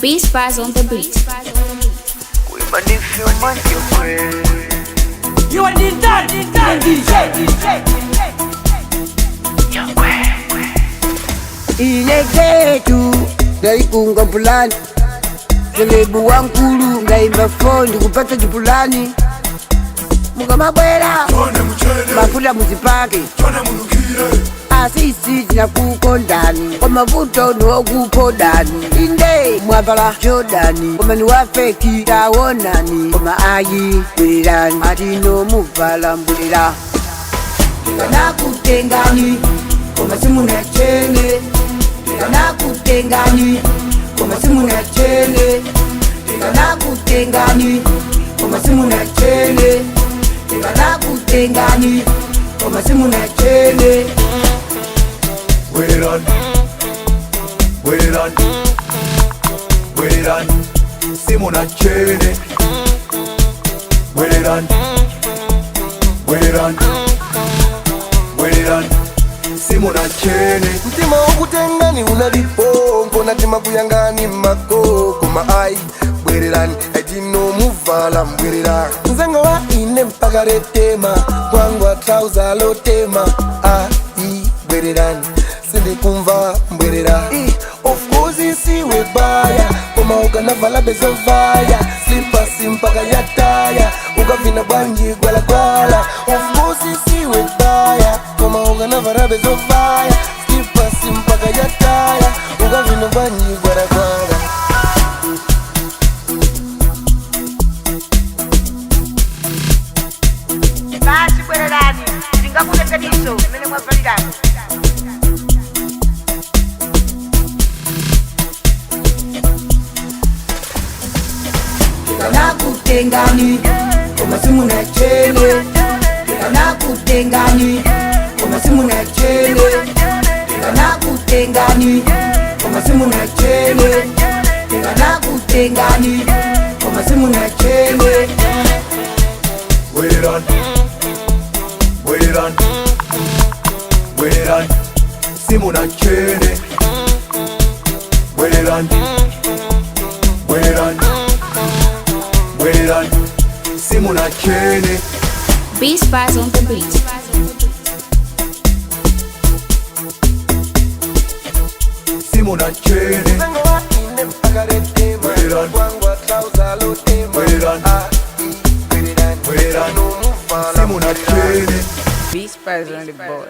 Beast Spies on the beat. You are the DJ. Ile Jetu ndaikunga mpulani selebu wankulu ngaimba fondi kupata jipulani mukamabwera mafuta muzipake asisi tinakukondani kwa mavuto nuokukondani inde mwavala jodani komani wafeki tawonani koma ayi bwelani atino muvala mbulira tikanakutengani koma Simunatchene tikanakutengani koma Simunatchene tikanakutengani koma Simunatchene tikanakutengani koma Simunatchene. Wait on, Simunatchene. Wait on, Simunatchene. Mtima ukutengani unalipompo natima kuyangani makoko maai bwererani etino muvala mbwerera nzengo wa ine mpaka retema kwangwa trouser lotema ai bwererani sindi kumva mbwerera of course isiwe baya koma ukanavala bezovaya slippers mpaka yataya ukavina banji gwala gwala of course isiwe baya koma ukanavala bezovaya slippers mpaka yataya ukavina banji gwala gwala. Basi bwererani ndingakuletaniso mene mwavalirani tikanakutengani koma Simunatchene tikanakutengani koma Simunatchene tikanakutengani koma Simunatchene tikanakutengani koma Simunatchene. Wait on, Simunatchene. Wait on, Simunatchene. Beast Spies on the beat. Simunatchene. Wait on, Simunatchene. Beast Spies on the board.